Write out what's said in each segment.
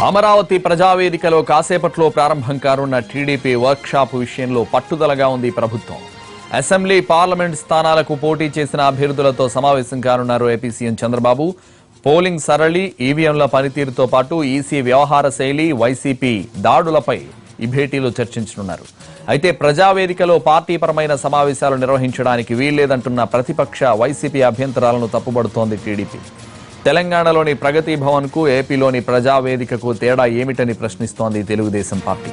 అమరావతి ప్రజావేదికలో కాసేపట్లో ప్రారంభం కానున్న టీడీపీ వర్క్షాప్ విషయంలో పట్టుదలగా ఉంది ప్రభుత్వం. అసెంబ్లీ పార్లమెంట్ స్థానాలకు పోటీ చేసిన అభ్యర్థులతో సమావేశం కానున్నారు ఏపీ సీఎం చంద్రబాబు. పోలింగ్ సరళి, ఈవీఎంల పనితీరుతో పాటు ఈసీ వ్యవహార శైలి, వైసీపీ దాడులపై ఈ భేటీలో చర్చించనున్నారు. అయితే ప్రజావేదికలో పార్టీపరమైన సమావేశాలు నిర్వహించడానికి వీల్లేదంటున్న ప్రతిపక్ష వైసీపీ అభ్యంతరాలను తప్పుబడుతోంది టీడీపీ. తెలంగాణలోని ప్రగతి భవన్ కు ఏపీలోని ప్రజావేదికకు తేడా ఏమిటని ప్రశ్నిస్తోంది తెలుగుదేశం పార్టీ.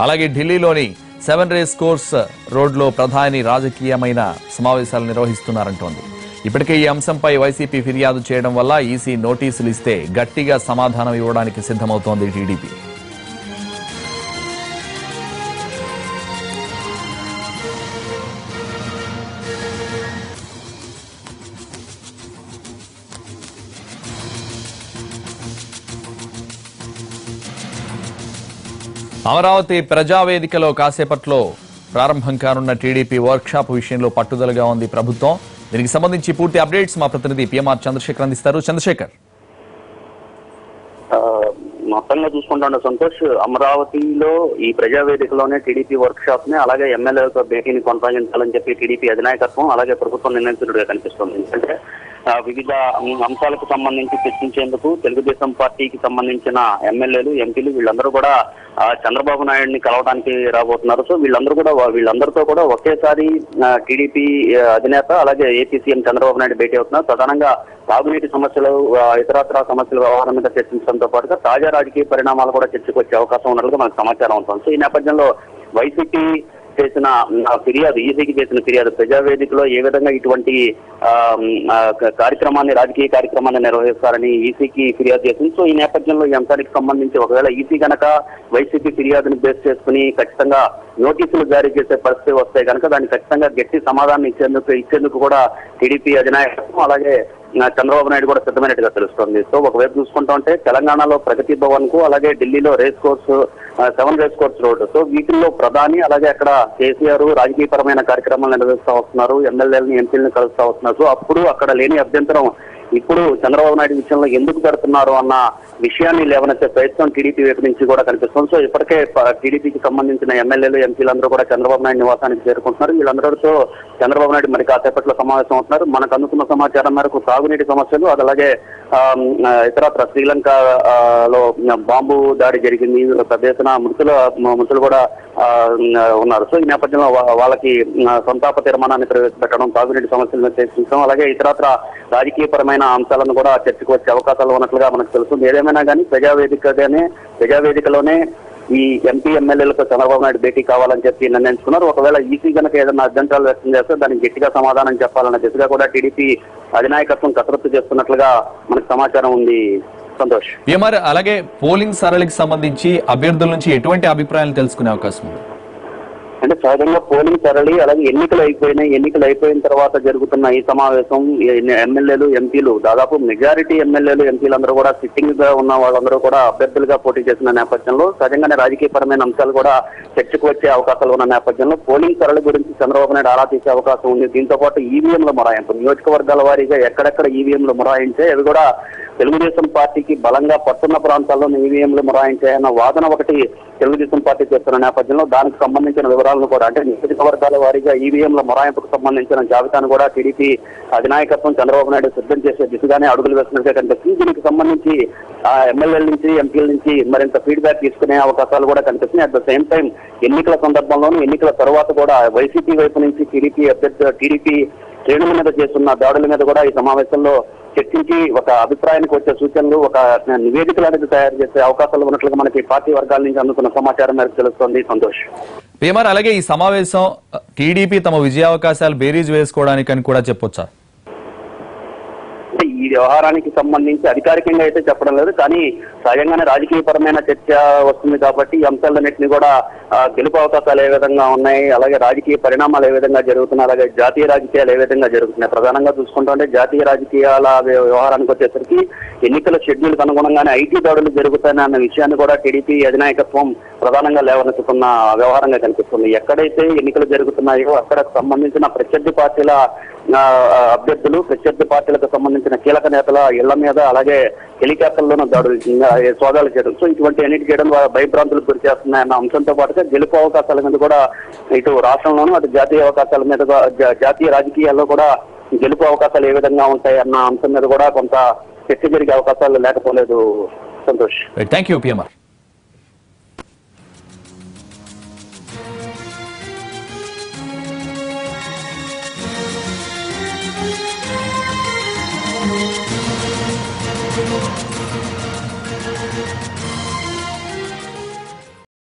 అలాగే ఢిల్లీలోని 7 రేస్ కోర్స్ రోడ్లో ప్రధాని రాజకీయమైన సమావేశాలు నిర్వహిస్తున్నారంటోంది. ఇప్పటికే ఈ అంశంపై వైసీపీ ఫిర్యాదు చేయడం వల్ల ఈసీ నోటీసులు ఇస్తే గట్టిగా సమాధానం ఇవ్వడానికి సిద్ధమవుతోంది టీడీపీ. అమరావతి ప్రజావేదికలో కాసేపట్లో ప్రారంభం కానున్న టీడీపీ వర్క్షాప్ విషయంలో పట్టుదలగా ఉంది ప్రభుత్వం. దీనికి సంబంధించి పూర్తి అప్డేట్స్ మా ప్రతినిధి పిఎంఆర్ చంద్రశేఖర్ అందిస్తారు. చంద్రశేఖర్, మొత్తంగా చూసుకుంటా సంతోష్, అమరావతిలో ఈ ప్రజావేదికలోనే టీడీపీ వర్క్ షాప్ ని అలాగే ఎమ్మెల్యేలతో భేటీని కొనసాగించాలని చెప్పి టీడీపీ అధినాయకత్వం అలాగే ప్రభుత్వం నిర్ణయించినట్టుగా కనిపిస్తుంది. ఎందుకంటే వివిధ అంశాలకు సంబంధించి చర్చించేందుకు తెలుగుదేశం పార్టీకి సంబంధించిన ఎమ్మెల్యేలు, ఎంపీలు వీళ్ళందరూ కూడా చంద్రబాబు నాయుడిని కలవడానికి రాబోతున్నారు. సో వీళ్ళందరితో కూడా ఒకేసారి టీడీపీ అధినేత అలాగే ఏపీ సీఎం చంద్రబాబు నాయుడు భేటీ అవుతున్నారు. ప్రధానంగా తాగునీటి సమస్యలు, ఇతరత్ర సమస్యల వ్యవహారం మీద చర్చించడంతో పాటుగా తాజా రాజకీయ పరిణామాలు కూడా చర్చకు వచ్చే అవకాశం ఉన్నట్లుగా మనకు సమాచారం అవుతుంది. సో ఈ నేపథ్యంలో వైసీపీ చేసిన ఫిర్యాదు, ఈసీకి చేసిన ఫిర్యాదు, ప్రజావేదికలో ఏ విధంగా ఇటువంటి రాజకీయ కార్యక్రమాన్ని నిర్వహిస్తారని ఈసీకి ఫిర్యాదు చేసింది. సో ఈ నేపథ్యంలో ఈ అంశానికి సంబంధించి ఒకవేళ ఈసీ కనుక వైసీపీ ఫిర్యాదును బేస్ చేసుకుని ఖచ్చితంగా నోటీసులు జారీ చేసే పరిస్థితి వస్తే కనుక దాన్ని ఖచ్చితంగా గట్టి సమాధానం ఇచ్చేందుకు కూడా టీడీపీ అధినాయకత్వం అలాగే చంద్రబాబు నాయుడు కూడా సిద్ధమైనట్టుగా తెలుస్తోంది. సో ఒకవైపు చూసుకుంటా ఉంటే తెలంగాణలో ప్రగతి భవన్ కు అలాగే ఢిల్లీలో 7 రేస్ కోర్స్ రోడ్, సో వీటిల్లో ప్రధాని అలాగే అక్కడ కేసీఆర్ రాజకీయపరమైన కార్యక్రమాలు నిర్వహిస్తూ వస్తున్నారు, ఎమ్మెల్యేలను ఎంపీలను కలుస్తూ వస్తున్నారు. సో అప్పుడు అక్కడ లేని అభ్యంతరం ఇప్పుడు చంద్రబాబు నాయుడు విషయంలో ఎందుకు పెడుతున్నారు అన్న విషయాన్ని లేవనెత్తే ప్రయత్నం టీడీపీ వైపు నుంచి కూడా కనిపిస్తుంది. సో ఇప్పటికే టీడీపీకి సంబంధించిన ఎమ్మెల్యేలు, ఎంపీలందరూ కూడా చంద్రబాబు నాయుడు నివాసానికి చేరుకుంటున్నారు. వీళ్ళందరితో చంద్రబాబు నాయుడు మరి కాసేపట్లో సమావేశం అవుతున్నారు. మనకు అందుకున్న సమాచారం మేరకు తాగునీటి సమస్యలు, అది అలాగే ఇతరత్ర శ్రీలంకలో బాంబు దాడి జరిగింది, పెద్ద ఎత్తున మృతులు కూడా ఉన్నారు. సో ఈ నేపథ్యంలో వాళ్ళకి సంతాప తీర్మానాన్ని ప్రవేశపెట్టడం, తాగునీటి సమస్యలను చర్చించడం, అలాగే ఇతరత్ర రాజకీయపరమైన అంశాలను కూడా చర్చకు వచ్చే అవకాశాలు ఉన్నట్లుగా మనకు తెలుస్తుంది. ఏదేమైనా కానీ ప్రజావేదికలోనే ఈ ఎంపీ ఎమ్మెల్యేలతో చంద్రబాబు నాయుడు భేటీ కావాలని చెప్పి నిర్ణయించుకున్నారు. ఒకవేళ ఈసీ కనుక ఏదైనా అభ్యంతరాలు వ్యక్తం చేస్తే దానికి గట్టిగా సమాధానం చెప్పాలన్న దిశగా కూడా టీడీపీ అధినాయకత్వం కసరత్తు చేస్తున్నట్లుగా మనకు సమాచారం ఉంది. సంతోష్, అలాగే పోలింగ్ సరళికి సంబంధించి అభ్యర్థుల నుంచి ఎటువంటి అభిప్రాయాలు తెలుసుకునే అవకాశం ఉంది? అంటే సహజంగా పోలింగ్ సరళి అలాగే ఎన్నికలు అయిపోయిన తర్వాత జరుగుతున్న ఈ సమావేశం ఎమ్మెల్యేలు, ఎంపీలు దాదాపు మెజారిటీ ఎమ్మెల్యేలు, ఎంపీలందరూ కూడా సిట్టింగ్ గా ఉన్న వాళ్ళందరూ కూడా అభ్యర్థులుగా పోటీ చేసిన నేపథ్యంలో సహజంగానే రాజకీయపరమైన అంశాలు కూడా చర్చకు వచ్చే అవకాశాలు ఉన్న నేపథ్యంలో పోలింగ్ సరళి గురించి చంద్రబాబు నాయుడు ఆరా తీసే అవకాశం ఉంది. దీంతో పాటు ఈవీఎంల మొరాయింపు, నియోజకవర్గాల వారీగా ఎక్కడెక్కడ ఈవీఎంలు మొరాయించే అవి కూడా తెలుగుదేశం పార్టీకి బలంగా పట్టున్న ప్రాంతాల్లో ఈవీఎంలు మొరాయించాయన్న వాదన ఒకటి తెలుగుదేశం పార్టీ చేస్తున్న నేపథ్యంలో దానికి సంబంధించిన వివరాలను కూడా, అంటే నియోజకవర్గాల వారీగా ఈవీఎంల మొరాయింపుకు సంబంధించిన జాబితాను కూడా టీడీపీ అధినాయకత్వం చంద్రబాబు నాయుడు సిద్ధం చేసే దిశగానే అడుగులు వేస్తున్నట్టుగా కనిపిస్తుంది. దీనికి సంబంధించి ఎమ్మెల్యేల నుంచి, ఎంపీల నుంచి మరింత ఫీడ్బ్యాక్ తీసుకునే అవకాశాలు కూడా కనిపిస్తున్నాయి. అట్ ద సేమ్ టైం ఎన్నికల సందర్భంలోనూ, ఎన్నికల తర్వాత కూడా వైసీపీ వైపు నుంచి టీడీపీ శ్రేణుల మీద చేస్తున్న దాడుల మీద కూడా ఈ సమావేశంలో చర్చించి ఒక అభిప్రాయానికి వచ్చే సూచనలు, ఒక నివేదికలు అనేది తయారు చేసే అవకాశాలు ఉన్నట్లుగా మనకి పార్టీ వర్గాల నుంచి అందుకున్న సమాచారం మేరకు తెలుస్తోంది. సంతోష్, అలాగే ఈ సమావేశం టీడీపీ తమ విజయావకాశాలు బేరీజ్ వేసుకోవడానికని కూడా చెప్పొచ్చా? ఈ వ్యవహారానికి సంబంధించి అధికారికంగా అయితే చెప్పడం లేదు, కానీ సహజంగానే రాజకీయపరమైన చర్చ వస్తుంది కాబట్టి ఈ అంశాలన్నింటినీ కూడా గెలుపు అవకాశాలు ఏ విధంగా ఉన్నాయి, అలాగే రాజకీయ పరిణామాలు ఏ విధంగా జరుగుతున్నాయి, అలాగే జాతీయ రాజకీయాలు ఏ విధంగా జరుగుతున్నాయి. ప్రధానంగా చూసుకుంటుంటే జాతీయ రాజకీయాల వ్యవహారానికి వచ్చేసరికి ఎన్నికల షెడ్యూల్కి అనుగుణంగానే ఐటీ దాడులు జరుగుతాయని అన్న విషయాన్ని కూడా టీడీపీ అధినాయకత్వం ప్రధానంగా లేవనెత్తుతున్న వ్యవహారంగా కనిపిస్తుంది. ఎక్కడైతే ఎన్నికలు జరుగుతున్నాయో అక్కడ సంబంధించిన ప్రత్యర్థి పార్టీల అభ్యర్థులు ప్రత్యర్థి పార్టీలకు సంబంధించిన కీలక నేతల ఇళ్ల మీద అలాగే హెలికాప్టర్లోనూ దాడులు సోదాలు చేయడం. సో ఇటువంటి అన్నిటి చేయడం ద్వారా భయభ్రాంతులకు గురి చేస్తున్నాయన్న అంశంతో పాటుగా గెలుపు అవకాశాల మీద కూడా ఇటు రాష్ట్రంలోనూ అటు జాతీయ అవకాశాల మీద జాతీయ రాజకీయాల్లో కూడా గెలుపు అవకాశాలు ఏ విధంగా ఉంటాయి అన్న అంశం మీద కూడా కొంత చర్చ జరిగే అవకాశాలు లేకపోలేదు. సంతోష్. Thank you PMR.